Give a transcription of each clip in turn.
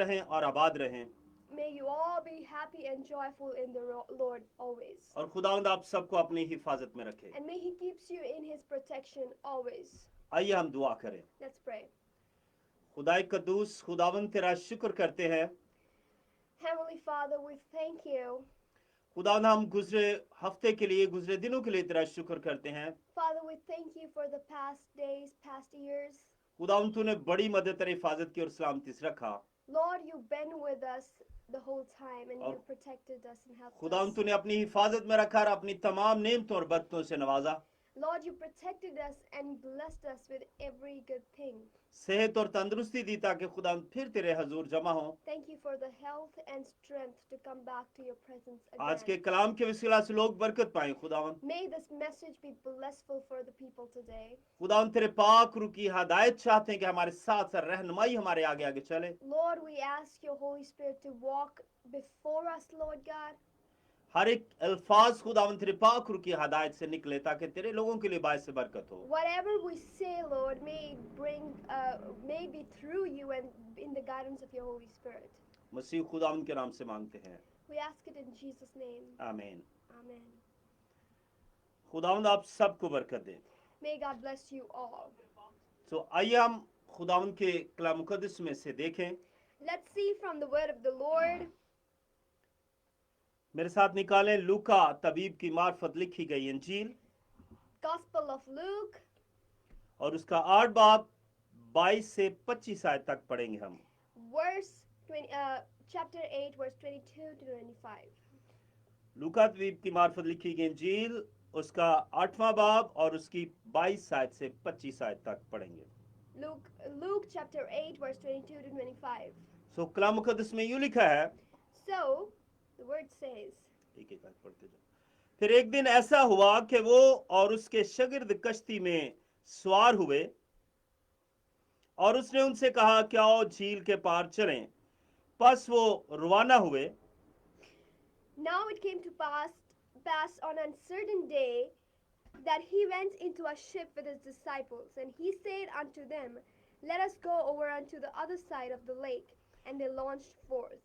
रहें और आबाद रहें। May you all be happy and joyful in the Lord always. और खुदावंद आप सबको अपनी हिफाजत में रखे। And may He keeps you in His protection always. आइए हम दुआ करें। Let's pray. खुदाए कद्दूस, खुदावंद तेरा शुक्र करते हैं। Heavenly Father, we thank you. खुदावंद हम गुजरे हफ्ते के लिए, गुजरे दिनों के लिए तेरा शुक्र करते हैं। Father, we thank you for the past days, past years. खुदावंद तूने बड़ी मदद तेरी हिफाजत की और सलामती से रखा। Lord, you've been with us the whole time and और you protected us and helped खुदावंद us. तूने अपनी हिफाजत में रखा और अपनी तमाम नेमतों और बरकतों से नवाजा। Lord, you protected us and blessed us with every good thing. सेहत और तंदुरुस्ती दी ताकि खुदावंद फिर तेरे हजूर जमा हो। Thank you for the health and strength to come back to your presence आज के again. कलाम के वसीला से लोग बरकत पाएं। खुदावंद May this message be blissful for the people today. खुदावंद तेरे पाक रूह की हदायत चाहते हैं कि हमारे साथ साथ रहनुमाई हमारे आगे आगे चले। Lord, we ask your Holy Spirit to walk before us, Lord God. हर एक अल्फाज खुदावंद तेरे पाक रूह की हदायत से निकले ताकि तेरे लोगों के लिए बायस बरकत हो। Whatever we say, Lord, may be through you and in the guidance of your Holy Spirit. मसीह खुदावंद के नाम से मांगते हैं, We ask it in Jesus' name. आमीन। Amen. खुदावंद आप सबको बरकत दे। May God bless you all. तो आइए हम खुदावंद के कलाम मुकद्दस में से देखें। Let's see from the word of the Lord. मेरे साथ निकालें लूका तबीब की मार्फत लिखी गई इंजील Gospel of Luke, और उसका 8 बाब 22 से 25 आयत तक पढ़ेंगे हम। chapter 8, verse 22 to 25. लूका तबीब की मार्फत लिखी गई इंजील उसका 8वां बाब और उसकी 22 आयत से 25 आयत तक पढ़ेंगे। Luke chapter 8, verse 22 to 25. सो कलाम मुकद्दस में यूं लिखा है, So, the word says, एक एक आयत पढ़ते जाओ। फिर एक दिन ऐसा हुआ कि वो और उसके शागिर्द कश्ती में सवार हुए और उसने उनसे कहा कि आओ झील के पार चलें। बस वो रवाना हुए। Now it came to pass on a certain day that he went into a ship with his disciples, and he said unto them, Let us go over unto the other side of the lake. And they launched forth.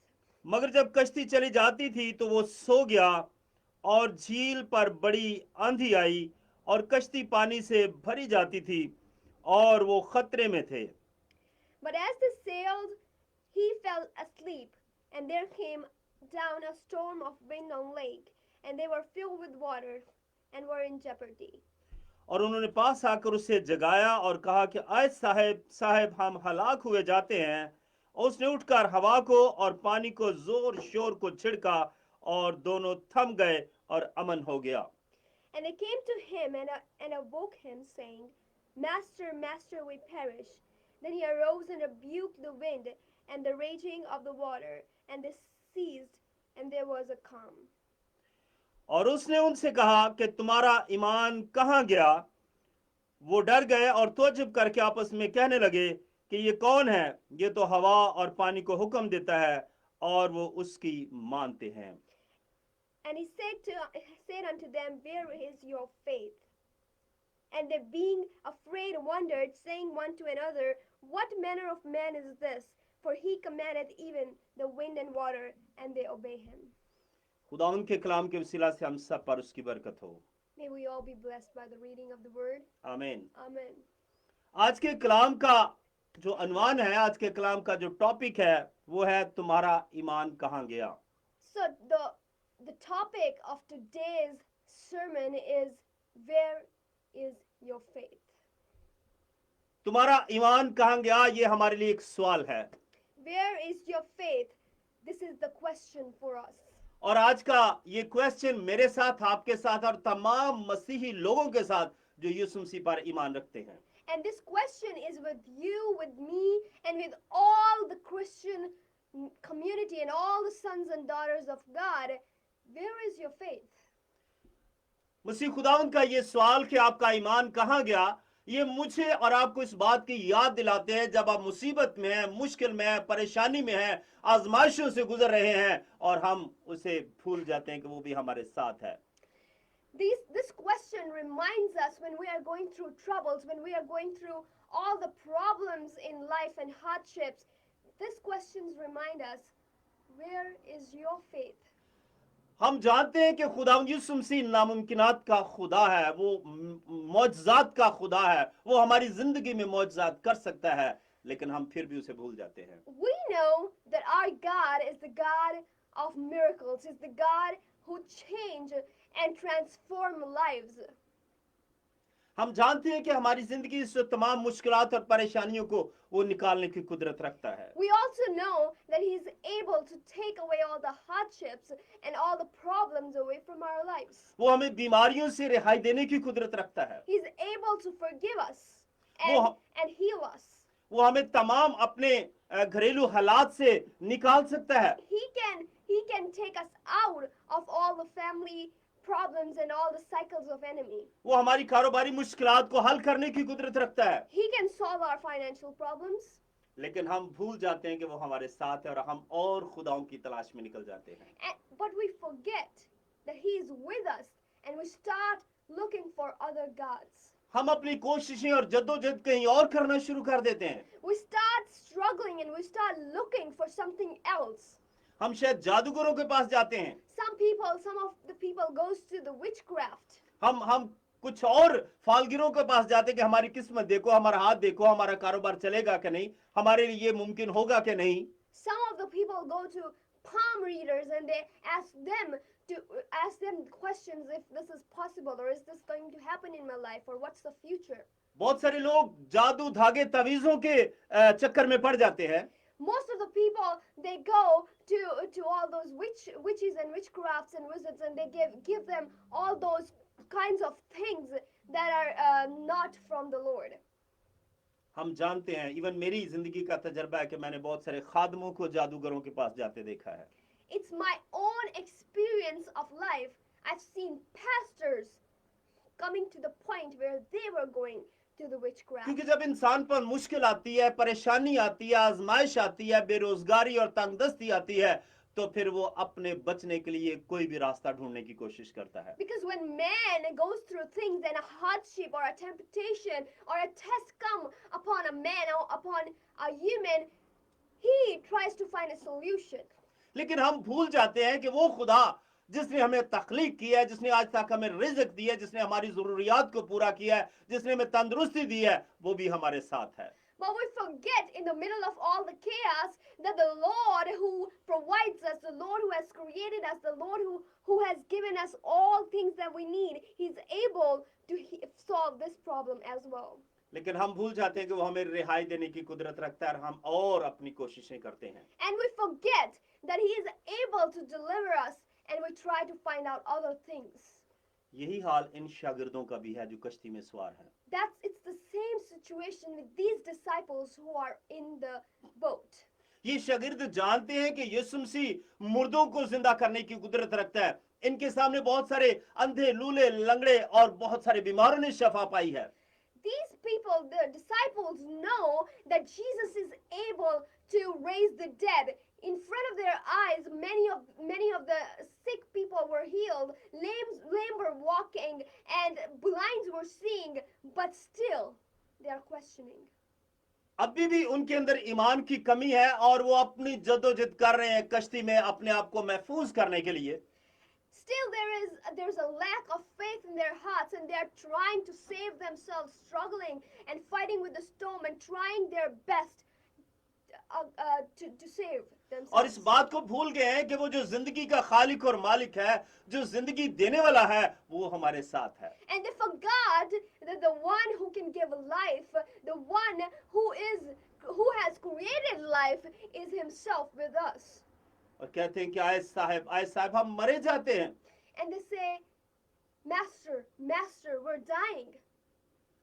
मगर जब कश्ती चली जाती थी तो वो सो गया और झील पर बड़ी आंधी आई और कश्ती पानी से भरी जाती थी और वो खतरे में थे। But as they sailed, he fell asleep, and there came down a storm of wind on lake, and they were filled with water and were in jeopardy. और उन्होंने पास आकर उसे जगाया और कहा कि आए साहेब साहेब हम हलाक हुए जाते हैं। और उसने उठकर हवा को और पानी को जोर शोर को छिड़का और दोनों थम गए और अमन हो गया। And they came to him and awoke him, saying, Master, Master, we perish. Then he arose and rebuked the wind and the raging of the water, and they ceased, and there was a calm. और उसने उनसे कहा कि तुम्हारा ईमान कहाँ गया। वो डर गए और तोजुब करके आपस में कहने लगे कि ये कौन है, ये तो हवा और पानी को हुक्म देता है और वो उसकी मानते हैं। And he said unto them, Where is your faith? And they being afraid wondered, saying one to another, What manner of man is this? For he commandeth even the wind and water, and they obey him. खुदावंद के कलाम के वसीला से हम सब पर उसकी बरकत हो। May we all be blessed by the reading of the word. आमीन। Amen. आज के कलाम का जो अनवान है, आज के कलाम का जो टॉपिक है वो है तुम्हारा ईमान कहाँ गया। So the topic of today's sermon is, Where is your faith? तुम्हारा ईमान कहाँ गया, ये हमारे लिए एक सवाल है। Where is your faith? This is the question for us. और आज का ये क्वेश्चन मेरे साथ, आपके साथ और तमाम मसीही लोगों के साथ जो यीशु मसीह पर ईमान रखते हैं। And this question is with you, with me, and with all the Christian community and all the sons and daughters of God. Where is your faith? मसीह खुदावंद का ये सवाल कि आपका ईमान कहाँ गया, ये मुझे और आपको इस बात की याद दिलाते हैं जब आप मुसीबत में हैं, मुश्किल में हैं, परेशानी में हैं, आजमाइशों से गुजर रहे हैं और हम उसे भूल जाते हैं कि वो भी हमारे साथ है। This question reminds us when we are going through troubles, when we are going through all the problems in life and hardships, These questions remind us, where is your faith? हम जानते हैं कि खुदावंद यीशु मसीह नामुमकिनात का खुदा है, वो मौजज़ात का खुदा है, वो हमारी जिंदगी में मौजज़ात कर सकता है, लेकिन हम फिर भी उसे भूल जाते हैं। We know that our God is the God of miracles, is the God who change and transform lives. हम जानते हैं कि हमारी जिंदगी से तमाम मुश्किलात और परेशानियों को वो निकालने की कुदरत रखता है। We also know that He is able to take away all the hardships and all the problems away from our lives. वो हमें बीमारियों से रिहाई देने की कुदरत रखता है। He's able to forgive us वो and heal us. वो हमें तमाम अपने घरेलू हालात से निकाल सकता है। He can take us out of all the family problems and all the cycles of enemy. वो हमारी कारोबारी मुश्किलात को हल करने की कुदरत रखता है। He can solve our financial problems. लेकिन हम भूल जाते हैं कि वो हमारे साथ है और हम और खुदाओं की तलाश में निकल जाते हैं। But we forget that He is with us and we start looking for other gods. हम अपनी कोशिशें और जद्दोजहद कहीं और करना शुरू कर देते हैं। We start struggling and we start looking for something else. हम शायद जादूगरों के पास जाते हैं। Some of the people goes to the witchcraft. हम कुछ और फालगिरों के पास जाते हैं कि हमारी किस्मत देखो, हमारा हाथ देखो, हमारा कारोबार चलेगा कि नहीं, हमारे लिए ये मुमकिन होगा कि नहीं। Some of the people go to palm readers and they ask them questions if this is possible or is this going to happen in my life or what's the future. बहुत सारे लोग जादू धागे तवीजों के चक्कर में पड़ जाते हैं। Most of the people, they go to all those witches and witchcrafts and wizards and they give them all those kinds of things that are not from the Lord. हम जानते हैं, इवन मेरी जिंदगी का तजर्बा है कि मैंने बहुत सारे खादमों को जादूगरों के पास जाते देखा है। It's my own experience of life. I've seen pastors coming to the point where they were going to the witchcraft. क्योंकि जब इंसान पर मुश्किल आती है, परेशानी आती है, आजमाइश आती है, बेरोजगारी और तंगदस्ती आती है, तो फिर वो अपने बचने के लिए कोई भी रास्ता ढूंढने की कोशिश करता है। Because when man goes through things and a hardship or a temptation or a test come upon a man or upon a human, he tries to find a solution. लेकिन हम भूल जाते हैं कि वो खुदा जिसने हमें तख्लीक किया है, जिसने आज तक हमें रिज़्क दिया है, जिसने हमारी जरूरियात को पूरा किया है, जिसने हमें तंदुरुस्ती दी है, वो भी हमारे साथ है। But we forget in the middle of all the chaos that the Lord who provides us, the Lord who has created us, the Lord who has given us all things that we need, He's able to solve this problem as well. लेकिन हम भूल जाते हैं कि वो हमें रिहाई देने की कुदरत रखता है और हम और अपनी कोशिशें करते हैं। And we forget that He is able to deliver us and we try to find out other things. यही हाल इन शागिर्दों का भी है जो कश्ती में सवार हैं। It's the same situation with these disciples who are in the boat. ये शागिर्द जानते हैं कि यीशु मसीह मुर्दों को जिंदा करने की कुदरत रखता है। इनके सामने बहुत सारे अंधे, लूले, लंगड़े और बहुत सारे बीमारों ने शफा पाई है। These people, the disciples, know that Jesus is able to raise the dead. In front of their eyes, many of the sick people were healed, lame were walking, and blinds were seeing, but still they are questioning. अभी भी उनके अंदर ईमान की कमी है और वो अपनी जद्दोजहद कर रहे हैं कश्ती में अपने आप को महफूज करने के लिए। Still there's a lack of faith in their hearts and they're trying to save themselves, struggling and fighting with the storm and trying their best to save themselves. और इस बात को भूल गए हैं कि वो जो जिंदगी का खालिक और मालिक है, जो जिंदगी देने वाला है, वो हमारे साथ है। And they forgot that the one who can give life, the one who has created life, is Himself with us. और कहते हैं कि आए साहब हम मरे जाते हैं। And they say, Master, we're dying.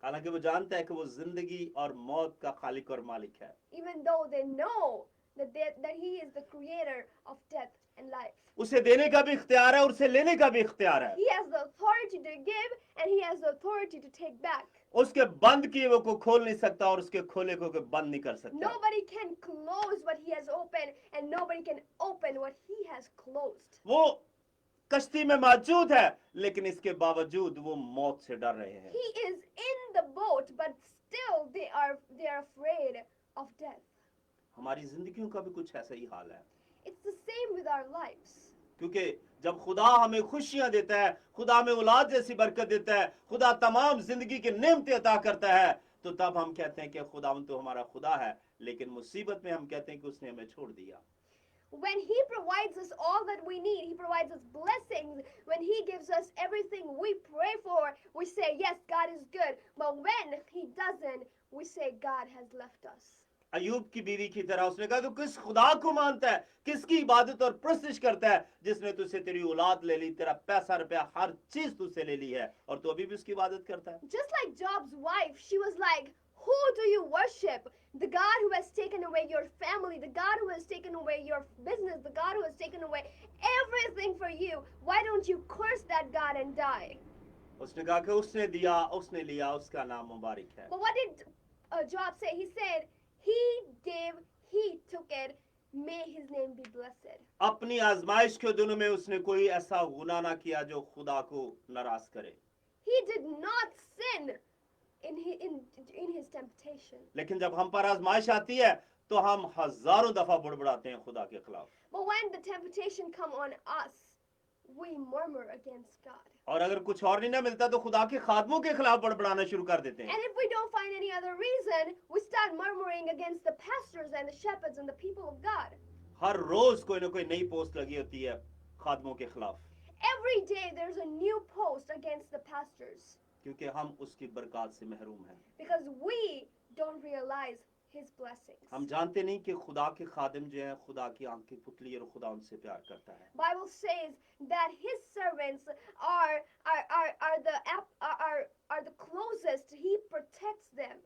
हालांकि वो जानता है कि वो जिंदगी और मौत का खालिक और मालिक है। Even though they know that He is the creator of death and life. उसे देने का भी इख्तियार है और उसे लेने का भी इख्तियार है। He has the authority to give and He has the authority to take back. उसके बंद किए वो को खोल नहीं सकता और उसके खोले को बंद नहीं कर सकता। Nobody can close what He has opened and nobody can open what He has closed. वो कश्ती में मौजूद है, लेकिन इसके बावजूद वो मौत से डर रहे हैं। He is in the boat, but still they are afraid of death. हमारी जिंदगियों का भी कुछ ऐसा ही हाल है, It's the same with our lives. क्योंकि जब खुदा हमें खुशियां देता है, खुदा हमें औलाद जैसी बरकत देता है, खुदा तमाम जिंदगी के नेमतें अता करता है, तो तब हम कहते हैं कि खुदावंद तो हमारा खुदा है, लेकिन मुसीबत में हम कहते हैं कि उसने हमें छोड़ दिया। When He provides us all that we need, He provides us blessings. When He gives us everything we pray for, we say, yes, God is good. But when He doesn't, we say, God has left us. Ayub की बीवी की तरह उसने कहा, तू किस खुदा को मानता है, किसकी इबादत और प्रस्तुत करता है, जिसने तुझसे तेरी औलाद ले ली, तेरा पैसा रुपया हर चीज तुझसे ले ली है, और तू अभी भी उसकी इबादत करता है। Just like Job's wife, she was like, who do you worship? The God who has taken away your family, the God who has taken away your business, the God who has taken away everything for you. Why don't you curse that God and die? उसने कहा कि उसने दिया, उसने लिया, उसका नाम मुबारक है। But what did Job say? He said, He gave, He took it. May His name be blessed. अपनी आजमाइश के दिनों में उसने कोई ऐसा गुनाह ना किया जो खुदा को नाराज करे, He did not sin in his temptation. लेकिन जब हम पर आजमाइश आती है तो हम हजारों दफा बुड़बुड़ाते हैं खुदा के खिलाफ। But when the temptation come on us, we murmur against God. और अगर कुछ और नहीं ना मिलता तो खुदा के खादमों के खिलाफ बड़बड़ाना शुरू कर देते हैं। And if we don't find any other reason, we start murmuring against the pastors and the shepherds and the people of God. हर रोज कोई ना कोई नई पोस्ट लगी होती है खादमों के खिलाफ, Every day there's a new post against the pastors क्योंकि हम उसकी बरकत से महरूम हैं। because we don't realize His blessings. हम जानते नहीं कि खुदा के खादिम जो हैं खुदा की आंख की पुतली और खुदा उनसे प्यार करता है। Bible says that His servants are the closest. He protects them.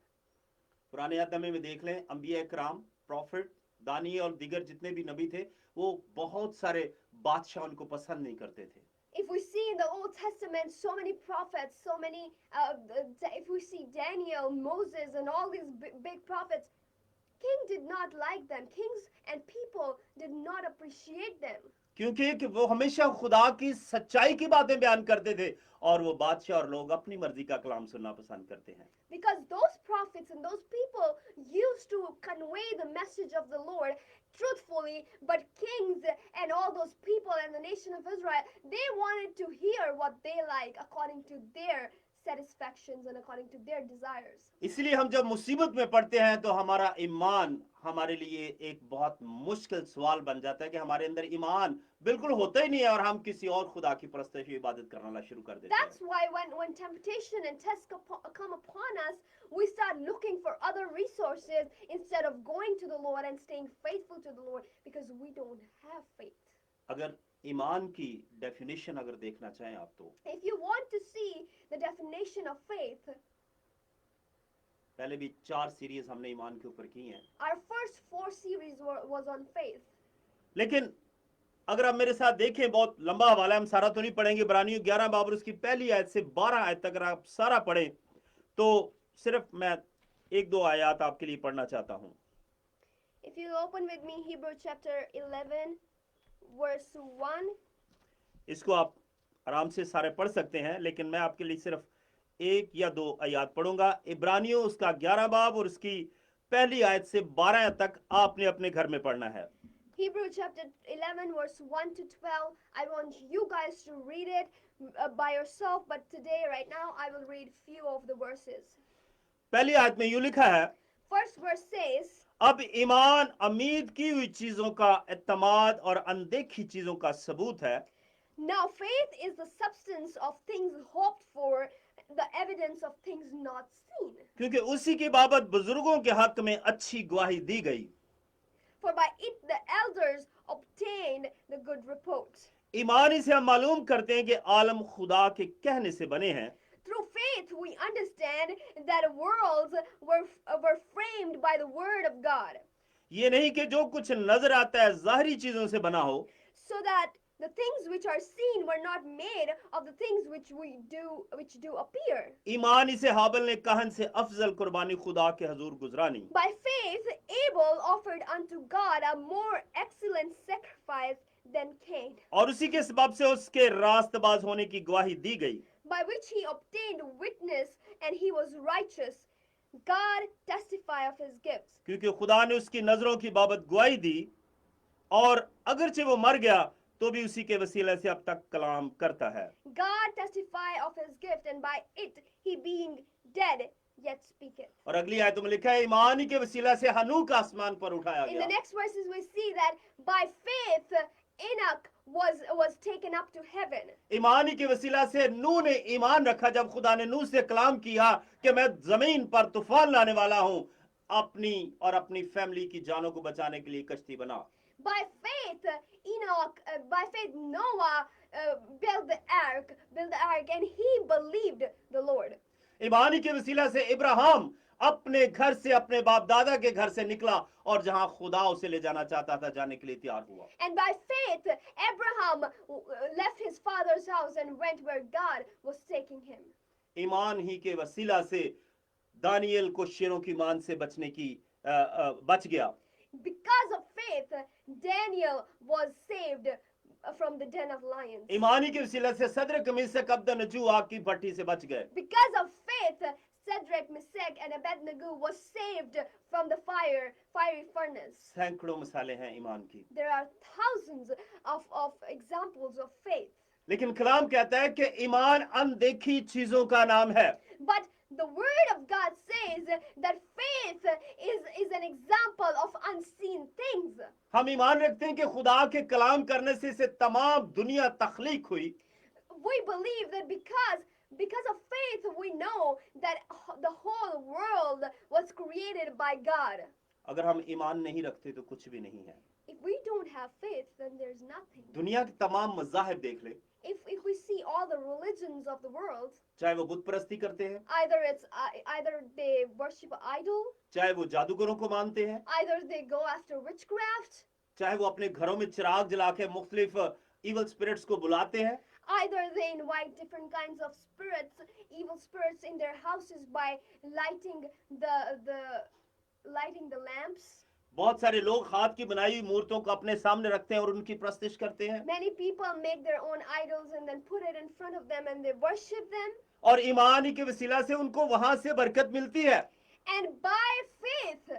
पुराने अहद में देख लें, अंबिया इकराम, प्रॉफिट, दानियल और दीगर जितने भी नबी थे, वो बहुत सारे बादशाह उनको पसंद नहीं करते थे। If we see in the Old Testament so many prophets, so many, if we see Daniel, Moses, and all these big prophets, king did not like them. Kings and people did not appreciate them. क्योंकि कि वो हमेशा खुदा की सच्चाई की बातें बयान करते थे और वो बादशाह और लोग अपनी मर्जी का कलाम सुनना पसंद करते हैं। Because those prophets and those people used to convey the message of the Lord truthfully, but kings and all those people and the nation of Israel, they wanted to hear what they like according to their satisfactions and according to their desires. इसलिए हम जब मुसीबत में पड़ते हैं तो हमारा ईमान हमारे लिए एक बहुत मुश्किल सवाल बन जाता है कि हमारे अंदर ईमान बिल्कुल होता ही नहीं है और हम किसी और खुदा की परस्तिश की इबादत करना शुरू कर देते हैं। That's why when temptation and tests come upon us, we start looking for other resources instead of going to the Lord and staying faithful to the Lord because we don't have faith. अगर ईमान की definition अगर देखना चाहें आप तो If you want to see the definition of faith, पहले भी 4 series हमने ईमान के ऊपर की हैं, our first 4 series was on faith. लेकिन अगर आप मेरे साथ देखें, बहुत लंबा हवाला है, हम सारा तो नहीं पढ़ेंगे। इब्रानियों 11 बाब और उसकी पहली आयत से 12 आयत तक अगर आप सारा पढ़ें तो सिर्फ मैं 1-2 आयत आपके लिए पढ़ना चाहता हूं। If you open with me Hebrew chapter 11 verse 1, इसको आप आराम से सारे पढ़ सकते हैं, लेकिन मैं आपके लिए सिर्फ 1 या 2 आयत पढ़ूंगा। इब्रानियों उसका 11 बाब और उसकी पहली आयत से 12 आयत तक आपने अपने घर में पढ़ना है। Hebrew chapter 11 verse 1 to 12. I want you guys to read it by yourself, but today right now I will read few of the verses. पहली आयत में यूं लिखा है, First verse says, अब ईमान उम्मीद की हुई चीजों का इत्मीनान और अनदेखी चीजों का सबूत है। now faith is the substance of things hoped for, the evidence of things not seen. क्योंकि उसी की बाबत बुजुर्गों के हक में अच्छी गवाही दी गई। For by it the elders obtained the good report. ईमानी से हम मालूम करते हैं कि आलम खुदा के कहने से बने हैं। Through faith we understand that worlds were framed by the word of God, ये नहीं कि जो कुछ नजर आता है जाहिरी चीजों से बना हो, so that the things which are seen were not made of the things which do appear. ईमानी से हाबिल ने कहन से अफजल कुर्बानी खुदा के हजूर गुजरानी। By faith Abel offered unto God a more excellent sacrifice than Cain, और उसी के सबब से उसके रास्तबाज होने की गवाही दी गई। by which he obtained witness, and he was righteous, God testify of his gifts. क्योंकि खुदा ने उसकी नजरों की बाबत गवाही दी, और अगरचे वो मर गया तो भी उसी के वसीले से अब तक कलाम करता है। God testify of his gift, and by it he being dead yet speaketh. और अगली आयत में लिखा है, ईमान ही के वसीला से हनूक आसमान पर उठाया In the गया। next verses we see that by faith Enoch was taken up to heaven. ईमान ही के वसीला से नूह ने ईमान रखा जब खुदा ने नूह से कलाम किया कि मैं जमीन पर तूफान लाने वाला हूं, अपनी और अपनी फैमिली की जानों को बचाने के लिए कश्ती बना। By faith by faith Noah built the ark, and he believed the Lord. ईमान ही के वसीला से इब्राहिम अपने घर से, अपने बाप दादा के घर से निकला और जहां खुदा उसे ले जाना चाहता था जाने के लिए तैयार हुआ। And by faith Abraham left his father's house and went where God was taking him. ईमान ही के वसीला से दानियल को शेरों की मान से बचने की बच गया। Because of faith Daniel was saved from the den of lions. ईमान ही के वसीला से सदरक मीशक अब्दनजू आग की भट्टी से बच गए। Because of faith Shadrach, Meshach and Abednego was saved from the fiery furnace. सैकड़ों मिसालें हैं ईमान की। There are thousands of examples of faith. लेकिन कलाम कहता है कि ईमान अनदेखी चीजों का नाम है। But the word of God says that faith is an example of unseen things. हम ईमान रखते हैं कि खुदा के कलाम करने से तमाम दुनिया तख्लीक हुई। We believe that because of faith we know that the whole world was created by God. अगर हम ईमान नहीं रखते तो कुछ भी नहीं है। If we don't have faith, then there's nothing. दुनिया के तमाम मज़ाहिब देख ले, If we see all the religions of the world, चाहे वो बुत परस्ती करते हैं, either they worship an idol, चाहे वो जादूगरों को मानते हैं, either they go after witchcraft, चाहे वो अपने घरों में चिराग जला के मुख्तलिफ इवल स्पिरिट्स को बुलाते हैं, either they invite different kinds of spirits, evil spirits in their houses by lighting the lamps. बहुत सारे लोग हाथ की बनाई हुई मूर्तों को अपने सामने रखते हैं और उनकी प्रस्तिश करते हैं। Many people make their own idols and then put it in front of them and they worship them. और ईमान ही के वसीला से उनको वहां से बरकत मिलती है। And by faith,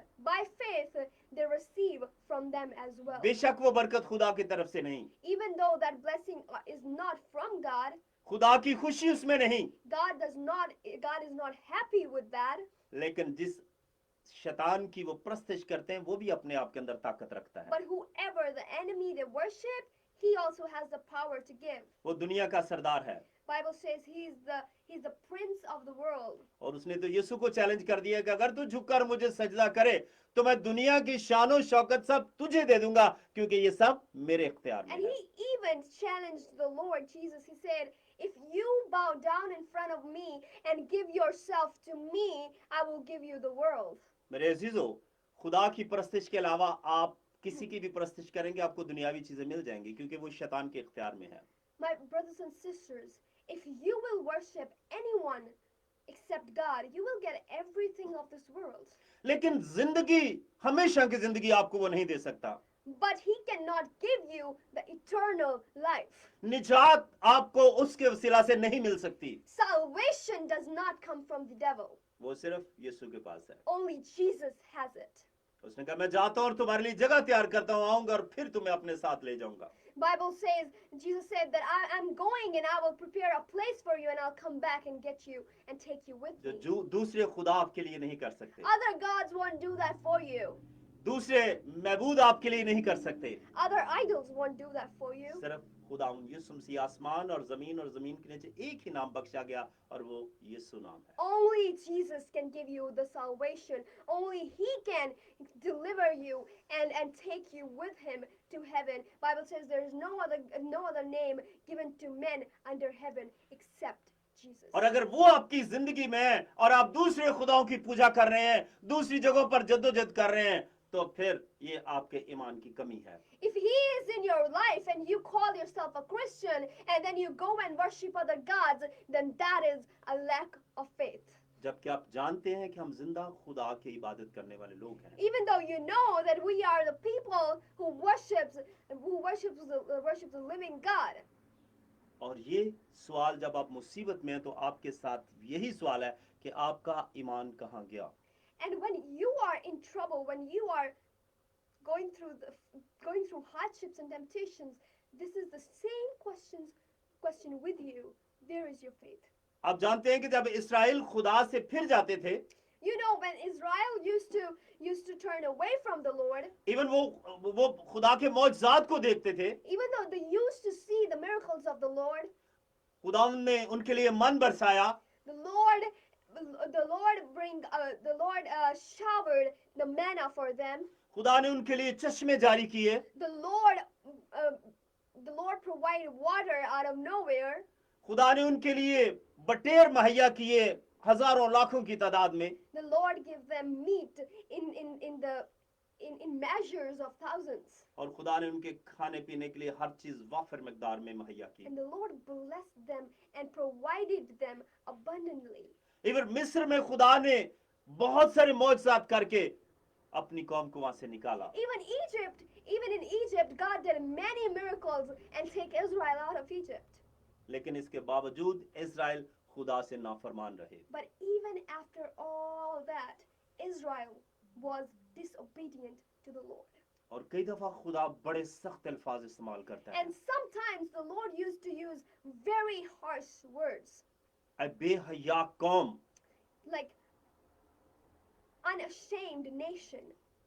they receive from them as well. बेशक वो बरकत खुदा की तरफ से नहीं, Even though that blessing is not from God, खुदा की खुशी उसमें नहीं, God is not happy with that. लेकिन जिस शैतान की वो प्रस्तिश करते हैं वो भी अपने आप के अंदर ताकत रखता है। But whoever the enemy they worship, he also has the power to give. वो दुनिया का सरदार है Bible says he's the prince of the world. और उसने तो यीशु को चैलेंज कर दिया कि अगर तू झुककर मुझे सजदा करे तो मैं दुनिया की शानो शौकत सब तुझे दे दूंगा, क्योंकि ये सब मेरे इख्तियार में And है। he even challenged the Lord Jesus. He said, if you bow down in front of me and give yourself to me, I will give you the world. मेरे अजीजों, खुदा की प्रस्तिश के अलावा आप किसी की भी प्रस्तिश करेंगे आपको दुनियावी चीजें मिल जाएंगी, क्योंकि वो शैतान के इख्तियार में है। My brothers and sisters, if you will worship anyone except God, you will get everything of this world. लेकिन जिंदगी, हमेशा की जिंदगी आपको वो नहीं दे सकता। But he cannot give you the eternal life. निजात आपको उसके वसीला से नहीं मिल सकती, Salvation does not come from the devil. वो सिर्फ यीशु के पास है। Only Jesus has it. उसने कहा मैं जाता हूं और तुम्हारे लिए जगह तैयार करता हूं, आऊंगा और फिर तुम्हें अपने साथ ले जाऊंगा। Bible says, Jesus said that I'm going and I will prepare a place for you and I'll come back and get you and take you with me. जो दूसरे खुदा आपके लिए नहीं कर सकते, Other gods won't do that for you. दूसरे महबूद आपके लिए नहीं कर सकते, Other idols won't do that for you. सिर्फ खुदा यीशु मसीह आसमान और जमीन के नीचे एक ही नाम बख्शा गया और वो यीशु नाम है। Only Jesus can give you the salvation. Only he can deliver you and take you with him to heaven. Bible says there is no other name given to men under heaven except Jesus. और अगर वो आपकी जिंदगी में है और आप दूसरे खुदाओं की पूजा कर रहे हैं, दूसरी जगहों पर जद्दोजहद कर रहे हैं, तो फिर ये आपके ईमान की कमी है। If he is in your life and you call yourself a Christian and then you go and worship other gods, then that is a lack of faith. जबकि आप जानते हैं कि हम जिंदा खुदा की इबादत करने वाले लोग हैं। Even though you know that we are the people who worships the living God. और ये सवाल जब आप मुसीबत में हैं तो आपके साथ यही सवाल है कि आपका ईमान कहाँ गया? And when you are in trouble, when you are going through hardships and temptations, this is the same question with you. Where is your faith? आप जानते हैं कि जब इस्राएल खुदा से फिर जाते थे, You know, when Israel used to turn away from the Lord, even वो खुदा के मौजज़ात को देखते थे, even though they used to see the miracles of the Lord, खुदा ने उनके लिए मन बरसाया, the Lord showered the manna for them. खुदा ने उनके लिए चश्मे जारी किए, The Lord provided water out of nowhere. खुदा ने उनके लिए बटेर मुहैया किए हजारों लाखों की तादाद में, The Lord gave them meat in measures of thousands. और खुदा ने उनके खाने पीने के लिए हर चीज वाफिर मिकदार में मुहैया की। And the Lord blessed them and provided them abundantly. Even मिस्र में खुदा ने बहुत सारे मौजज़ात करके अपनी कौम को वहां से निकाला। Even in Egypt, God did many miracles and take Israel out of Egypt. लेकिन इसके बावजूद इस्राएल खुदा से नाफरमान रहे। But even after all that, Israel was disobedient to the Lord. और कई दफा खुदा बड़े सख्त अल्फाज इस्तेमाल करता है। And sometimes the Lord used to use very harsh words, ऐ बेहया कौम, like unashamed nation.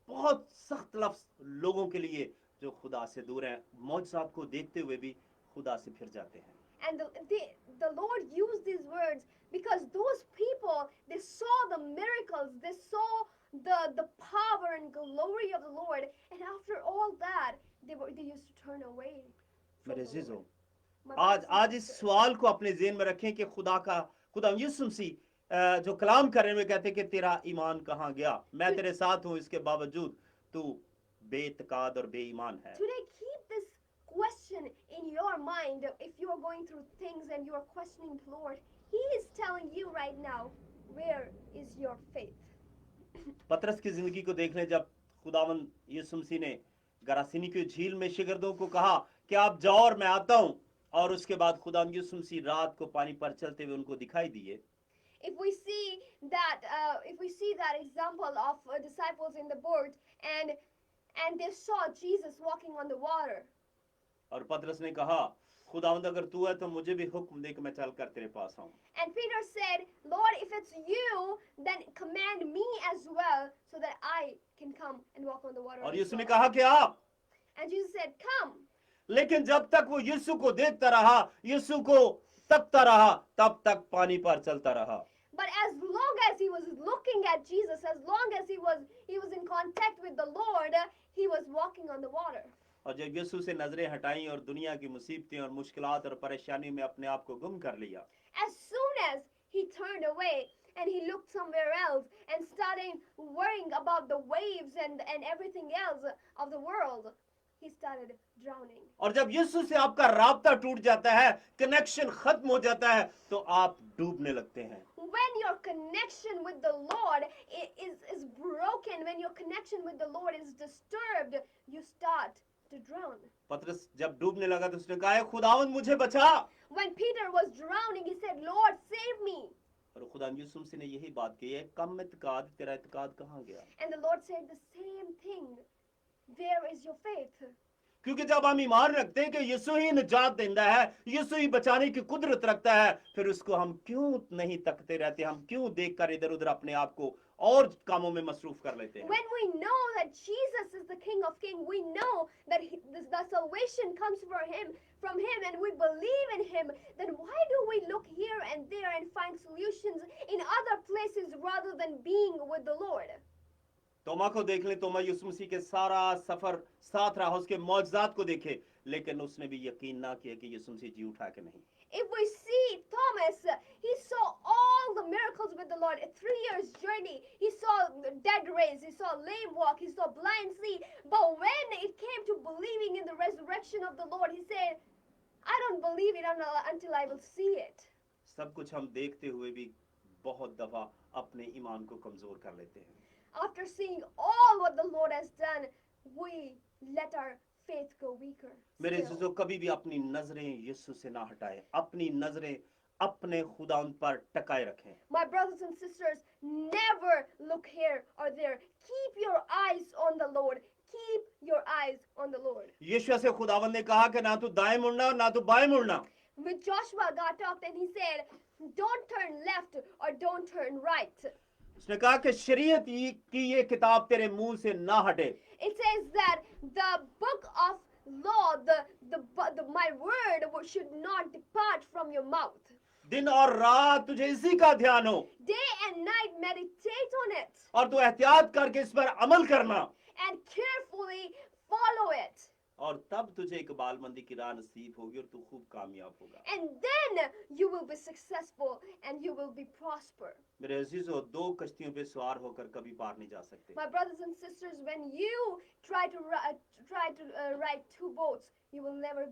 बहुत सख्त लफ्ज लोगों के लिए जो खुदा से दूर हैं, मौजज़ात को देखते हुए भी खुदा से फिर जाते हैं। And the Lord used these words because those people, they saw the miracles, they saw the power and glory of the Lord, and after all that, they used to turn away from मेरे the अजीजों, Lord. My brothers and आज इस sisters. सवाल को अपने ज़हन में रखें कि खुदा यीशु मसीह जो कलाम कर रहे हैं, कहते हैं कि तेरा ईमान कहाँ गया, मैं तेरे साथ हूँ, इसके बावजूद तू बेइत्काद और बेईमान है। Today, keep this question in your mind. If you are going through things and you are questioning the Lord, He is telling you right now, where is your faith? पतरस की जिंदगी को देख लें, जब खुदावंद यीशु मसीह ने गरासिनी की झील में शिगिर्दों को कहा कि आप जाओ और मैं आता हूं, और उसके बाद खुदावंद यीशु मसीह रात को पानी पर चलते हुए उनको दिखाई दिए। If we see that example of disciples in the boat and they saw Jesus walking on the water, और पतरस ने कहा, खुदावंद अगर तू है तो मुझे भी हुक्म दे कि मैं चलकर तेरे पास आऊं। and Peter said, Lord, if it's you, then command me as well so that I can come and walk on the water. और as यीशु ने well." कहा कि आप, And Jesus said, come. लेकिन जब तक वो यीशु को देखता रहा, यीशु को तकता रहा, तब तक पानी पर चलता रहा। But as long as he was looking at Jesus, as long as he was in contact with the Lord, he was walking on the water. और जब यीशु से नजरें हटाई और दुनिया की मुसीबतें और मुश्किलात और परेशानी में अपने आप को गुम कर लिया, As soon as he turned away and he looked somewhere else and started worrying about the waves and everything else of the world, he started drowning. और जब यीशु से आपका राब्ता टूट जाता है, कनेक्शन खत्म हो जाता है, तो आप डूबने लगते हैं। When your connection with the Lord is broken, when your connection with the Lord is disturbed, you start to drown. पतरस जब डूबने लगा तो उसने कहा, खुदावंद मुझे बचा। When Peter was drowning, he said, Lord, save me. और खुदा यीशु मसीह ने यही बात कही है, कम इत्काद, तेरा इत्काद कहाँ गया? And the Lord said the same thing. Where is your faith? क्योंकि जब हम ईमान रखते हैं कि यीशु ही निजात देता है, यीशु ही बचाने की कुदरत रखता है, फिर उसको हम क्यों नहीं तकते रहते, हम क्यों देखकर इधर उधर अपने आप को और कामों में मसरूफ कर लेते हैं? When we know that Jesus is the King of Kings, we know that the salvation comes from Him, and we believe in Him, then why do we look here and there and find solutions in other places rather than being with the Lord? तोमा को देख ले, तोमा यीशु मसीह के सारा सफर साथ रहा, उसके मौजज़ात को देखे, लेकिन उसने भी यकीन ना किया कि यीशु मसीह जी उठा के नहीं। If we see Thomas, he saw all the miracles with the Lord. A 3 years journey, he saw the dead raised, he saw lame walk, he saw blind see. But when it came to believing in the resurrection of the Lord, he said, I don't believe it until I will see it. सब कुछ हम देखते हुए भी बहुत दफा अपने ईमान को कमजोर कर लेते हैं। After seeing all what the Lord has done, we let our faith go weaker. मेरे still. अजीजों, कभी भी अपनी नजरें यीशु से ना हटाएं, अपनी नजरें अपने खुदा उन पर टकाए रखें। My brothers and sisters, never look here or there. Keep your eyes on the Lord. Keep your eyes on the Lord. यीशु से खुदावंद ने कहा कि ना तो दाएं मुड़ना और ना तो बाएं मुड़ना। With Joshua, God talked and he said, don't turn left or don't turn right. उसने कहा कि शरीयत की ये किताब तेरे मुंह से ना हटे। It says that the book of law, my word should not depart from your mouth. दिन और रात तुझे इसी का ध्यान हो Day and night meditate on it और तू एहतियात करके इस पर अमल करना, and carefully follow it. और तब तुझे इकबालमंदी की राह नसीब होगी और तू खूब कामयाब होगा। And then you will be successful and you will be prosper. मेरे अजीजों, दो कश्तियों पे सवार होकर कभी पार नहीं जा सकते। My brothers and sisters, when you try to ride two boats, you'll never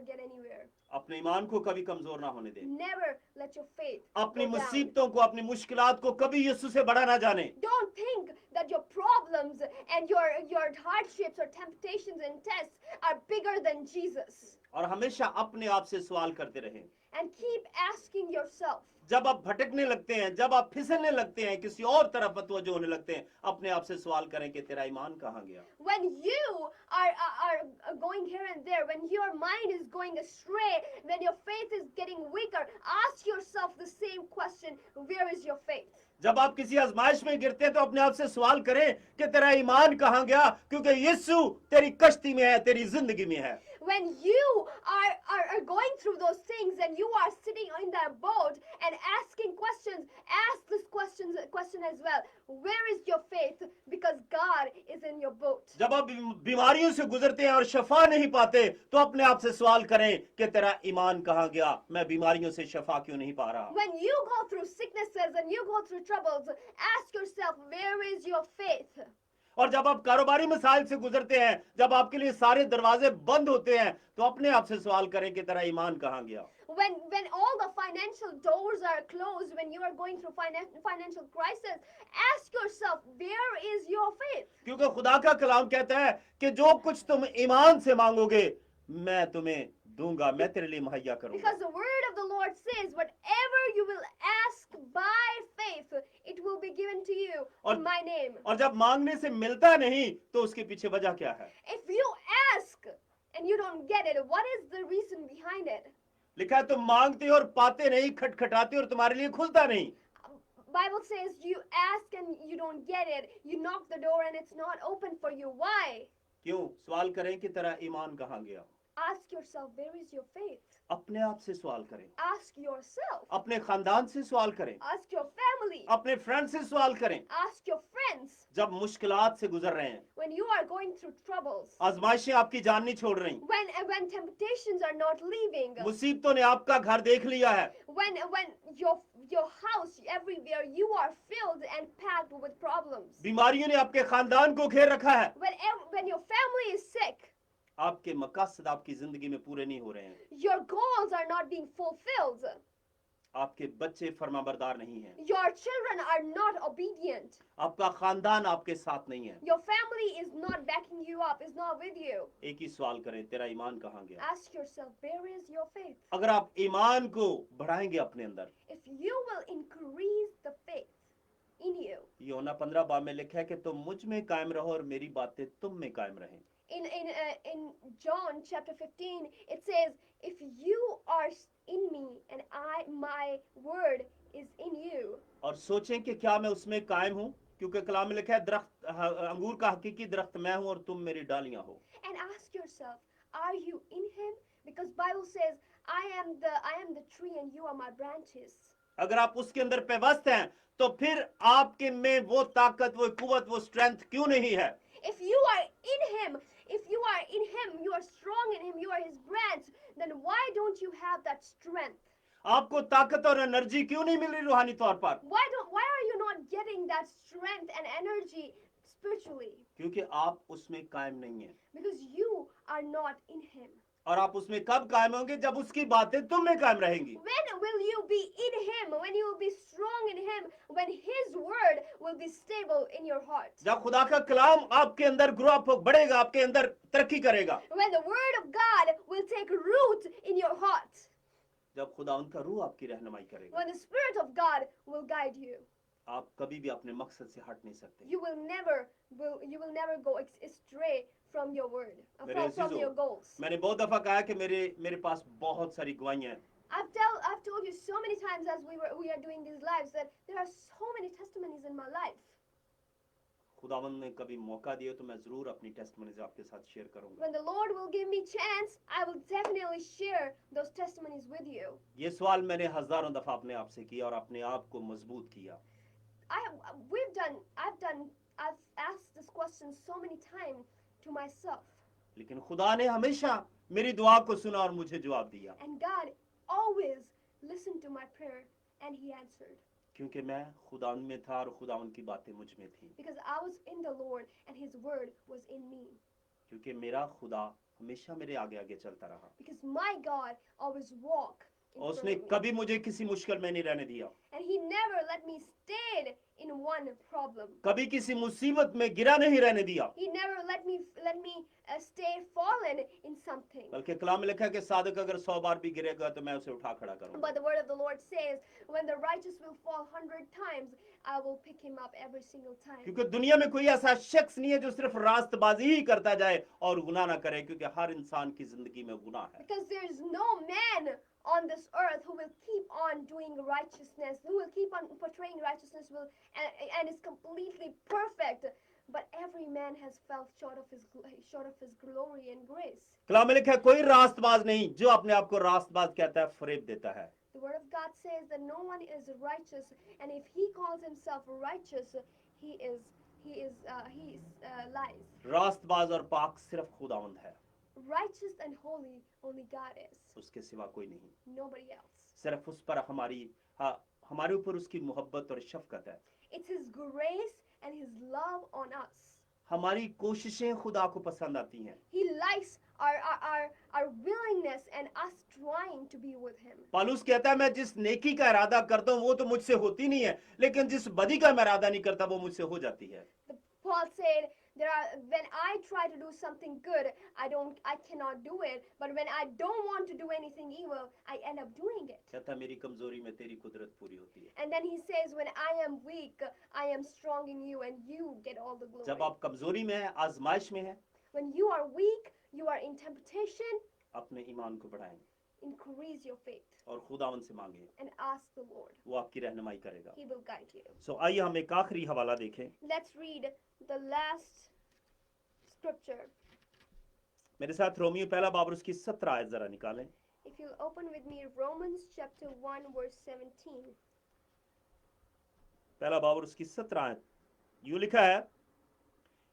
get anywhere. अपने ईमान को कभी कमजोर ना होने दे। Never let your faith अपनी go down. मुसीबतों को, अपनी मुश्किलात को कभी यीशु से बड़ा ना जाने। Don't think that your problems and your hardships or temptations and tests are bigger than Jesus. और हमेशा अपने आप से सवाल करते रहें। And keep asking yourself. जब आप भटकने लगते हैं, जब आप फिसलने लगते हैं, किसी और तरफ मतवज्जो होने लगते हैं, अपने आप से सवाल करें कि तेरा ईमान कहाँ गया। When you are going here and there, when your mind is going astray, when your faith is getting weaker, ask yourself the same question: where is your faith? जब आप किसी आजमाइश में गिरते हैं तो अपने आप से सवाल करें कि तेरा ईमान कहाँ गया, क्योंकि यीशु तेरी कश्ती में है, तेरी जिंदगी में है। When you are going through those things and you are sitting in that boat and asking questions, ask this question as well: where is your faith? Because God is in your boat. जब आप बीमारियों से गुजरते हैं और शफा नहीं पाते तो अपने आप से सवाल करें कि तेरा ईमान कहाँ गया, मैं बीमारियों से शफा क्यों नहीं पा रहा। When you go through sicknesses and you go through troubles, ask yourself, where is your faith? और जब आप कारोबारी मसाइल से गुजरते हैं, जब आपके लिए सारे दरवाजे बंद होते हैं, तो अपने आप से सवाल करें कि तेरा ईमान कहाँ गया। When all the financial doors are closed, when you are going through financial crisis, ask yourself, where is your faith? क्योंकि खुदा का कलाम कहता है कि जो कुछ तुम ईमान से मांगोगे मैं तुम्हें दूंगा, मैं तेरे लिए मुहैया करूंगा। Because the word of the Lord says, whatever you will ask by faith, it will be given to you in my name. और जब मांगने से मिलता नहीं तो उसके पीछे वजह क्या है? If you ask and you don't get it, what is the reason behind it? लिखा है तुम मांगते हो और पाते नहीं, खटखटाते हो और तुम्हारे लिए खुलता नहीं। Bible says you ask and you don't get it. You knock the door and it's not open for you. Why? क्यों? सवाल करें कि तेरा ईमान कहाँ गया। Ask yourself, where is your faith? अपने आप से सवाल करें, Ask yourself. अपने खानदान से सवाल करें, Ask your family. अपने फ्रेंड से सवाल करें। Ask your friends. जब मुश्किलात से गुजर रहे हैं, When you are going through troubles. आजमाइशें आपकी जान नहीं छोड़ रही, When temptations are not leaving. मुसीबतों ने आपका घर देख लिया है, When your house, everywhere, you are filled and packed with problems. बीमारियों ने आपके खानदान को घेर रखा है, When your family is sick, आपके मकासद आपकी जिंदगी में पूरे नहीं हो रहे हैं, your goals are not being fulfilled. आपके बच्चे फरमाबरदार नहीं हैं, Your children are not obedient. आपका खानदान आपके साथ नहीं है। Your family is not backing you up, is not with you. एक ही सवाल करें, तेरा ईमान कहाँ गया। Ask yourself, where is your faith? अगर आप ईमान को बढ़ाएंगे अपने अंदर, If you will increase the faith in you. योना 15 में लिखा है कि तुम मुझ में कायम रहो और मेरी बातें तुम में कायम रहें। In John chapter 15, it says, if you are in me and my word is in you. और सोचें कि क्या मैं उसमें कायम हूँ, क्योंकि कलाम में लिखा है दरख्त अंगूर का हकीकी दरख्त मैं हूँ और तुम मेरी डालियां हो। And ask yourself, are you in him? Because Bible says, I am the tree and you are my branches. अगर आप उसके अंदर पेवस्त हैं तो फिर आपके में वो ताकत, वो कुव्वत, वो स्ट्रेंथ क्यों नहीं है? If you are in him, you are strong in him, you are his branch, then why don't you have that strength? आपको ताकत और एनर्जी क्यों नहीं मिल रही रूहानी तौर पर? Why are you not getting that strength and energy spiritually? क्योंकि आप उसमें कायम नहीं हैं। Because you are not in him. और आप उसमें कब कायम होंगे? जब उसकी बातें तुम में कायम रहेंगी। When will you be in him? When you will be strong in him? When his word will be stable in your heart? जब खुदा का कलाम आपके अंदर ग्रो अप बढ़ेगा, आपके अंदर तरक्की करेगा। When the word of God will take root in your heart. जब खुदावंद का रूह आपकी रहनुमाई करेगा, when the Spirit of God will guide you. आप कभी भी अपने मकसद से हट नहीं सकते। You will never go astray from your word, मेरे from अजीजों, your goals. मैंने बहुत दफा कहा कि मेरे पास बहुत सारी गवाहियां हैं। I've told you so many times as we are doing these lives that there are so many testimonies in my life. खुदावंद ने कभी मौका दिया तो मैं जरूर अपनी टेस्टमनीज आपके साथ शेयर करूंगा। When the Lord will give me chance, I will definitely share those testimonies with you. ये सवाल मैंने हजारों दफा अपने आप से किया और अपने आप को मजबूत किया। I've asked this question so many times to myself. लेकिन खुदा ने हमेशा मेरी दुआ को सुना और मुझे जवाब दिया, And God always listened to my prayer and He answered. क्योंकि मैं खुदावंद में था और खुदावंद की बातें मुझ में थी। Because I was in the Lord and His word was in me. क्योंकि मेरा खुदा हमेशा मेरे आगे आगे चलता रहा। Because my God always walked in और front उसने of me. कभी मुझे किसी मुश्किल में नहीं रहने दिया, And He never let me stay in one problem. कभी किसी मुसीबत में गिरा नहीं रहने दिया। He never let me stay fallen in something. बल्कि कलाम में लिखा है कि सादिक अगर 100 बार भी गिरेगा तो मैं उसे उठा खड़ा करूंगा। But the word of the Lord says, when the righteous will fall 100 times, I will pick him up every single time. क्योंकि दुनिया में कोई ऐसा शख्स नहीं है जो सिर्फ रास्तबाजी ही करता जाए और गुनाह ना करे, क्योंकि हर इंसान की जिंदगी में गुनाह है। Because there is no man on this earth who will keep on doing righteousness, who will keep on portraying righteousness, and is completely perfect. But every man has fell short of his glory and grace. कलाम में लिखा है कोई रास्तबाज नहीं, जो अपने आप को रास्तबाज कहता है फरेब देता है। The word of God says that no one is righteous, and if he calls himself righteous, he lies. रास्तबाज और पाक सिर्फ खुदावंद है, Righteous and holy only God is. उसके सिवा कोई नहीं। Nobody else. सिर्फ उस पर हमारे ऊपर उसकी मोहब्बत और शफकत है। It's His grace and His love on us. हमारी कोशिशें खुदा को पसंद आती हैं। He likes our willingness and us trying to be with Him. पौलुस कहता है मैं जिस नेकी का इरादा करता हूँ वो तो मुझसे होती नहीं है, लेकिन जिस बदी का मैं इरादा नहीं करता वो मुझसे हो जाती है। Paul said, when I try to do something good, I cannot do it. But when I don't want to do anything evil, I end up doing it. कहता है मेरी कमजोरी में तेरी कुदरत पूरी होती है। And then he says, when I am weak, I am strong in you, and you get all the glory. जब आप कमजोरी में हैं, आजमाइश में हैं, When you are weak, you are in temptation, अपने ईमान को बढ़ाएं increase your faith और खुदावन से मांगें, and ask the Lord. वो आपकी रहनुमाई करेगा। He will guide you. सो आइए हम एक आखिरी हवाला देखें। Let's read the last scripture. मेरे साथ रोमियो पहला बाब उसकी 17 आयत जरा निकालें। If you open with me Romans chapter 1 verse 17. पहला बाब उसकी 17 आयत यूं लिखा है,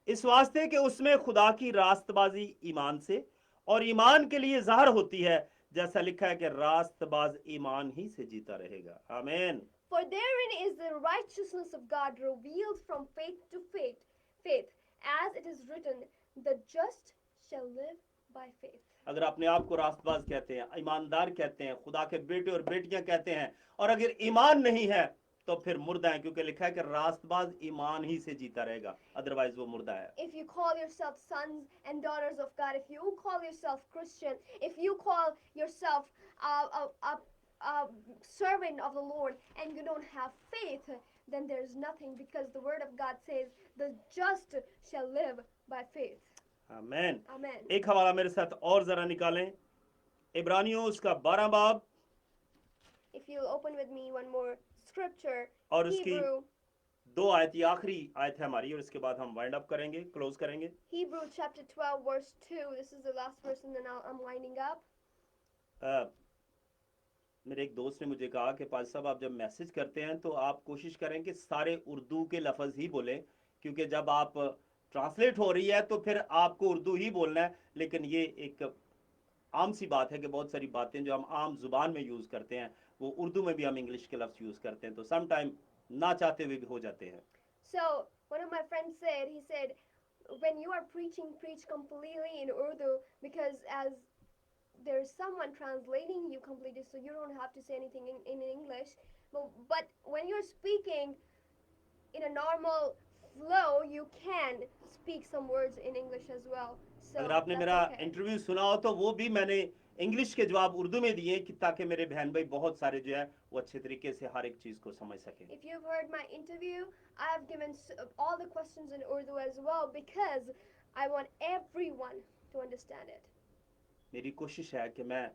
इस वास्ते कि उसमें खुदा की रास्तबाजी ईमान से और ईमान के लिए ज़ाहिर होती है, जैसा लिखा है कि रास्तबाज ईमान ही से जीता रहेगा। आमीन। For therein is the righteousness of God revealed from faith to faith, as it is written, the just shall live by faith. अगर अपने आप को रास्तबाज कहते हैं, ईमानदार कहते हैं, खुदा के बेटे और बेटियां कहते हैं, और अगर ईमान नहीं है तो फिर मुर्दा है, क्योंकि लिखा है कि रास्तबाज ईमान ही से जीता रहेगा, अदरवाइज वो मुर्दा है। If you call yourself sons and daughters of God, if you call yourself Christian, if you call yourself a servant of the Lord and you don't have faith, then there's nothing, because the word of God says the just shall live by faith. आमीन। Amen. एक हवाला मेरे साथ और जरा निकालें, इब्रानियों उसका 12 बाब If you'll open with me one more scripture, और उसकी Hebrew 2 आयत, ये आखिरी आयत है हमारी, और इसके बाद हम वाइंड अप करेंगे, क्लोज करेंगे। Hebrew chapter 12 verse 2. This is the last verse and then I'm winding up. मेरे एक दोस्त ने मुझे कहा कि पाज साहब आप जब मैसेज करते हैं तो आप कोशिश करें कि सारे उर्दू के लफ्ज़ ही बोलें, क्योंकि जब आप ट्रांसलेट हो रही है तो फिर आपको उर्दू ही बोलना है। लेकिन ये एक आम सी बात है कि बहुत सारी बातें जो हम आम जुबान में यूज़ करते हैं वो उर्दू में भी हम इंग्लिश के लफ्ज़ यूज़ करते हैं, तो सम टाइम ना चाहते हुए भी हो जाते हैं। So one of my friends said, he said, when you are preaching, preach completely in Urdu, because as there's someone translating you completely, so you don't have to say anything in English. But when you're speaking in a normal flow, you can speak some words in English as well. So अगर आपने that's मेरा okay. Interview सुना हो तो वो भी मैंने English के जवाब उर्दू में दिए कि ताकि मेरे बहन भाई बहुत सारे जो है वो अच्छे तरीके से हर एक चीज को समझ सकें। If you've heard my interview, I have given all the questions in Urdu as well because I want everyone to understand it. मेरी कोशिश है कि मैं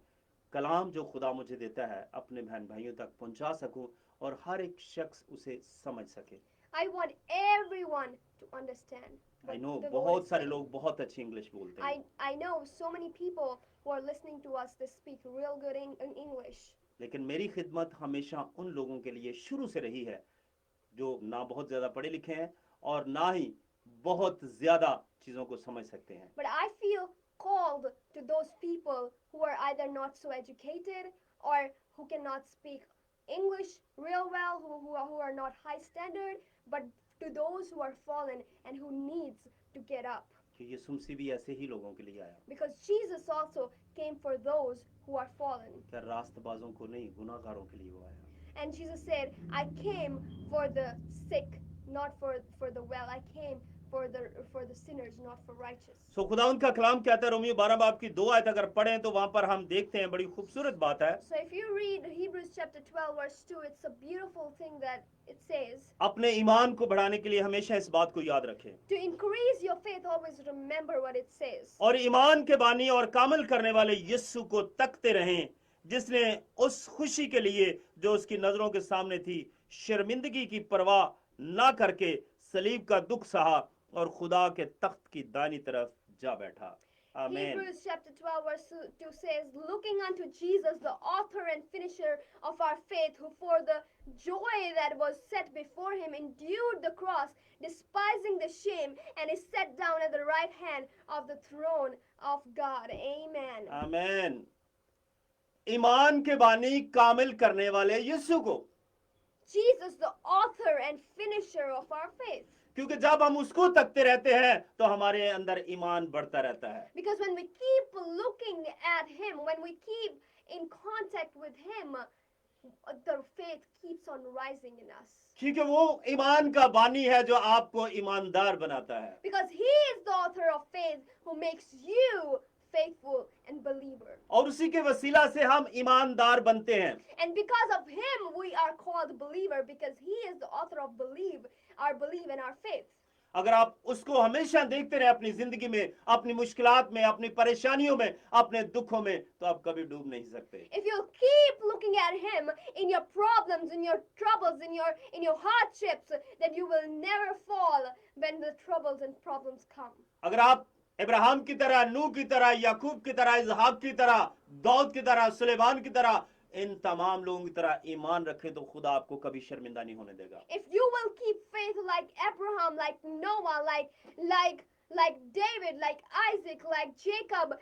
कलाम जो खुदा मुझे देता है अपने बहन भाइयों तक पहुंचा सकूं और हर एक शख्स उसे समझ सके। I want everyone to understand. I what know the Lord बहुत is सारे saying. लोग बहुत अच्छी इंग्लिश बोलते हैं, I know so many people who are listening to us, they speak real good in English. लेकिन मेरी खिदमत हमेशा उन लोगों के लिए शुरू से रही है जो ना बहुत ज्यादा पढ़े लिखे हैं और ना ही बहुत ज्यादा चीजों को समझ सकते हैं। But I feel called to those people who are either not so educated or who cannot speak English real well, who are not high standard, but to those who are fallen and who needs to get up. कि यीशु मसीह भी ऐसे ही लोगों के लिए आया, Because Jesus also came for those who are fallen. क्या रास्तबाजों को नहीं गुनाहगारों के लिए वो आया। And Jesus said, I came for the sick, not for the well. I came for the sinners, not for righteous. सो खुदा उनका कलाम कहता है रोमियो 12 बाब की 2 आयत अगर पढ़ें तो वहां पर हम देखते हैं बड़ी खूबसूरत बात है। So if you read Hebrews chapter 12 verse 2, it's a beautiful thing that it says, अपने ईमान को बढ़ाने के लिए हमेशा इस बात को याद रखें to increase your faith, always remember what it says. और ईमान के बानी और कामिल करने वाले यीशु को तकते रहें जिसने उस खुशी के लिए जो उसकी नजरों के सामने थी शर्मिंदगी की परवाह ना करके सलीब का दुख सहा और खुदा के तख्त की दानी तरफ जा बैठा। आमीन। Hebrews chapter 12 verse 2 says, looking unto Jesus, the author and finisher of our faith, who for the joy that was set before him endured the cross, despising the shame, and is set down at the right hand of the throne of God. Amen. आमीन। ईमान के बानी कामिल करने वाले यीशु को, Jesus, the author and finisher of our faith. क्योंकि जब हम उसको तकते रहते हैं तो हमारे अंदर ईमान बढ़ता रहता है। Because when we keep looking at him, when we keep in contact with him, the faith keeps on rising in us. क्योंकि वो ईमान का बानी है जो आपको ईमानदार बनाता है। Because he is the author of faith who makes you faithful and believer. और उसी के वसीला से हम ईमानदार बनते हैं। And because of him, we are called believer, because he is the author of our belief and our faith. अगर आप उसको हमेशा देखते रहे अपनी जिंदगी में, अपनी मुश्किलात में, अपनी परेशानियों में, अपने दुखों में, तो आप कभी डूब नहीं सकते। If you keep looking at him in your problems, in your troubles, in your hardships, then you will never fall when the troubles and problems come. अगर आप इब्राहिम की तरह, नूह की तरह, याकूब की तरह, इसहाक की तरह, दाऊद की तरह, सुलेमान की तरह, इन तमाम लोगों की तरह ईमान रखें तो खुदा आपको कभी शर्मिंदा नहीं होने देगा। If you will keep faith like Abraham, like Noah, like David, like Isaac, like Jacob,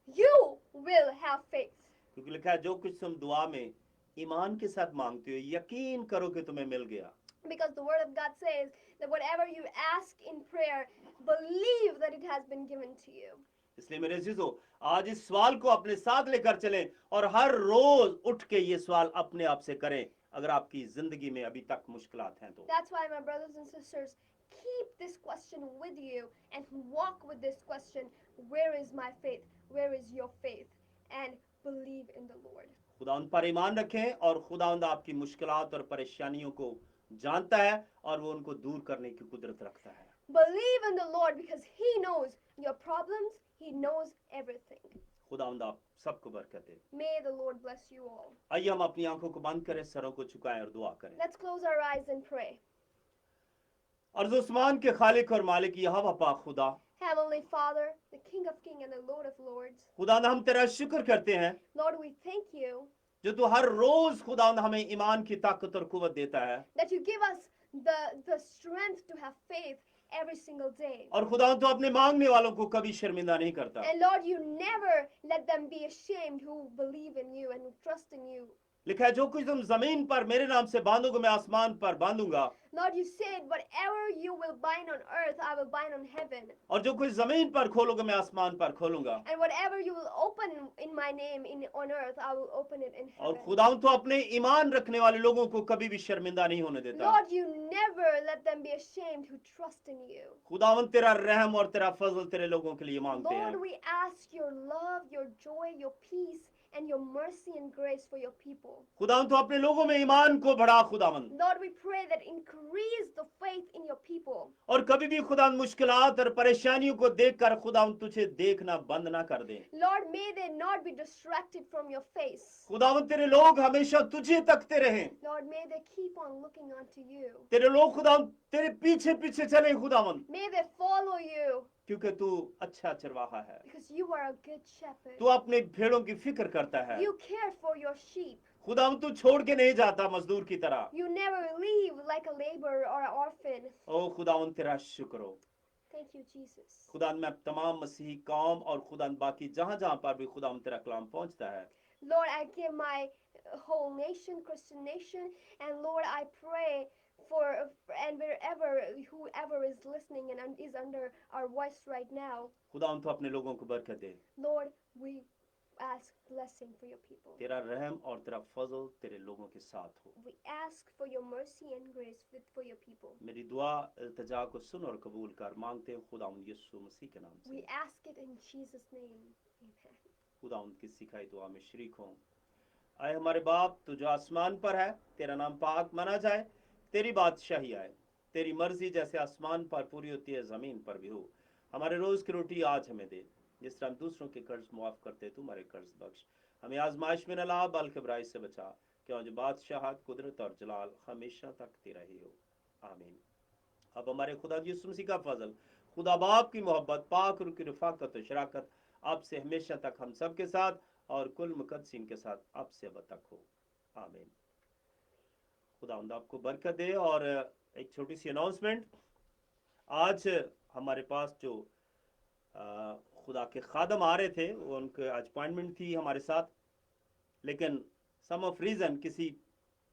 you will have faith. क्योंकि लिखा है जो कुछ तुम दुआ में ईमान के साथ मांगते हो यकीन करो कि तुम्हें मिल गया। Because the word of God says that whatever you ask in prayer, believe that it has been given to you. इसलिए मेरे अजीजों आज इस सवाल को अपने साथ लेकर चलें और हर रोज उठ के ये सवाल अपने आप से करें अगर आपकी जिंदगी में अभी तक मुश्किलात हैं तो। That's why, my brothers and sisters, keep this question with you and walk with this question. Where is my faith? Where is your faith? And believe in the Lord. खुदावंद पर ईमान रखें और खुदावंद आपकी मुश्किलात और परेशानियों को जानता है और वो उनको दूर करने की कुदरत रखता है। Believe in the Lord because he knows your problems. He knows everything. खुदावंद आप सबको बरकत दे। May the Lord bless you all. आइए हम अपनी आंखों को बंद करें, सरों को झुकाएं और दुआ करें। Let's close our eyes and pray. अर्ज़ उस्मान के खालिक और मालिक यहोवा पाक खुदा, Heavenly Father, the King of Kings and the Lord of Lords, खुदावंद हम तेरा शुक्र करते हैं Lord, we thank you जो तू हर रोज खुदावंद हमें ईमान की ताकत और कुव्वत देता है that you give us the strength to have faith every single day. और खुदावंद तू अपने मांगने वालों को कभी शर्मिंदा नहीं करता। And Lord, you never let them be ashamed who believe in you and who trust in you. लिखा है जो कुछ तुम जमीन पर मेरे नाम से बांधोगे मैं आसमान पर बांधूंगा, Lord, you said, whatever you will bind on earth, I will bind on heaven. और जो कुछ जमीन पर खोलोगे मैं आसमान पर खोलूंगा। And whatever you will open in my name on earth, I will open it in और heaven. खुदावंद तो अपने ईमान रखने वाले लोगों को कभी भी शर्मिंदा नहीं होने देता। Lord, you never let them be ashamed who trust in you. खुदावंद तेरा रहम और तेरा फजल तेरे लोगों के लिए मांगते Lord, हैं। we ask your love, your joy, your peace, and your mercy and grace for your people. खुदावंद तो अपने लोगों में ईमान को बढ़ा खुदावंद, Lord, we pray that increase the faith in your people. और कभी भी खुदावंद मुश्किलात और परेशानियों को देखकर खुदावंद तुझे देखना बंद ना कर दे। Lord, may they not be distracted from your face. खुदावंद तेरे लोग हमेशा तुझे तकते रहें। Lord, may they keep on looking unto you. तेरे लोग खुदावंद तेरे पीछे पीछे चले खुदावंद, May they follow you क्योंकि तू अच्छा चरवाहा है। because you are a good shepherd. तू अपने भेड़ों की फिक्र करता है। You care for your sheep. खुदावंद तू छोड़ के नहीं जाता मजदूर की तरह। You never leave like a laborer or an orphan. ओ खुदावंद तेरा शुक्र हो। Thank you, Jesus. खुदावंद मैं तमाम मसीही कौम और खुदावंद बाकी जहां जहां पर भी खुदावंद तेरा कलाम पहुंचता है, Lord, I give my whole nation, Christian nation, and Lord, I pray for and wherever whoever is listening and is under our voice right now, खुदावंद तो अपने लोगों को बरकत दे। Lord, we ask blessing for your people. तेरा रहम और तेरा फजल तेरे लोगों के साथ हो। We ask for your mercy and grace for your people. मेरी दुआ इल्तिजा को सुन और कबूल कर मांगते हैं खुदावंद यीशु मसीह के नाम We से। ask it in Jesus' name. Amen. खुदावंद की सिखाई दुआ में शरीक हों। आए हमारे बाप तू जो आसमान पर है, तेरा नाम पाक माना जाए, तेरी बादशाही आए, तेरी मर्जी जैसे आसमान पर पूरी होती है जमीन पर भी हो। हमारे रोज की रोटी आज हमें दे, जिस तरह हम दूसरों के कर्ज माफ करते तू हमारे कर्ज बख्श, हमें आजमाइश में न ला बल्कि बुराई से बचा, क्यों जो बादशाहत कुदरत और जलाल हमेशा तक तेरा ही हो। आमीन। अब हमारे खुदा यीशु मसीह का फजल, खुदा बाप की मोहब्बत, पाक रूह की रफाकत और शराकत आपसे हमेशा तक हम सब के साथ और कुल मुकद्दसीन के साथ आपसे अब तक हो। आमीन। खुदावंद आपको बरकत दे। और एक छोटी सी अनाउंसमेंट, आज हमारे पास जो खुदा के खादम आ रहे थे, वो उनके अपॉइंटमेंट थी हमारे साथ, लेकिन सम ऑफ रीज़न किसी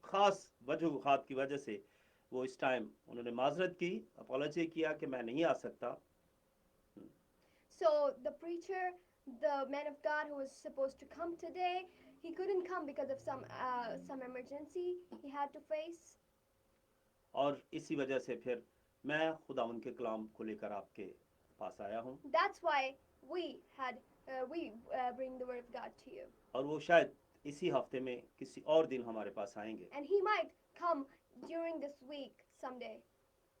ख़ास वजूहात की वजह से वो इस टाइम उन्होंने माजरत की, अपॉलॉजी किया कि मैं नहीं आ सकता। So the preacher, the man of God who was supposed to come today, he couldn't come because of some emergency he had to face. और इसी वजह से फिर मैं खुदावंद के कलाम को लेकर आपके पास आया हूँ, That's why we bring the word of God to you. और वो शायद इसी हफ्ते में किसी और दिन हमारे पास आएंगे। And he might come during this week someday.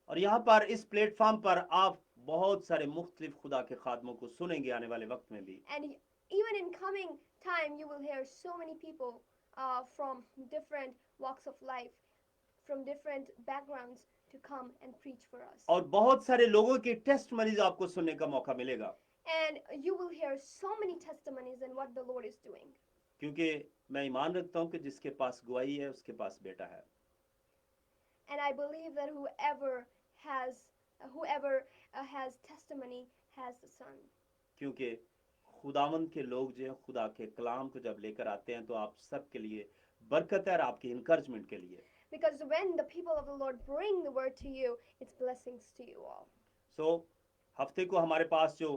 और यहाँ पर इस प्लेटफॉर्म पर आप बहुत सारे मुख्तलिफ खुदा के खादमों को सुनेंगे आने वाले वक्त में भी। And even in coming time, you will hear so many people from different walks of life, from different backgrounds to come and preach for us. और बहुत सारे लोगों के टेस्टमनीज आपको सुनने का मौका मिलेगा, And you will hear so many testimonies and what the Lord is doing. क्योंकि मैं ईमान रखता हूँ कि जिसके पास गवाही है उसके पास बेटा है। And I believe that whoever has testimony has the Son. क्योंकि खुदावंद के लोग जो हैं खुदा के कलाम को जब लेकर आते हैं तो आप सबके लिए बरकत है और आपके इनकरेजमेंट के लिए। Because when the people of the Lord bring the word to you, it's blessings to you all. So हफ्ते को हमारे पास जो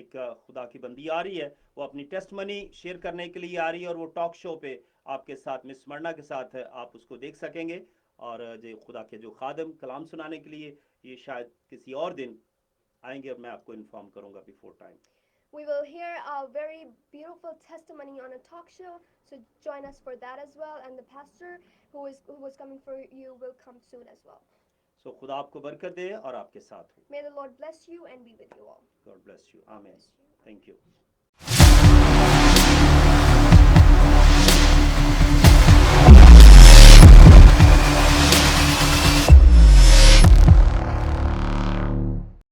एक खुदा की बंदी आ रही है, वो अपनी टेस्टमनी शेयर करने के लिए आ रही है, और वो टॉक शो पे आपके साथ मिस मरना के साथ आप उसको देख सकेंगे। और जो खुदा के जो खादम कलाम सुनाने के लिए ये शायद किसी और दिन आएंगे, और मैं आपको इन्फॉर्म करूंगा before time. We will hear a very beautiful testimony on a talk show, so join us for that as well. And the pastor who was coming for you will come soon as well. So खुदा आपको बरकत दे और आपके साथ हो। May the Lord bless you and be with you all. God bless you. Amen. Bless you. Thank you.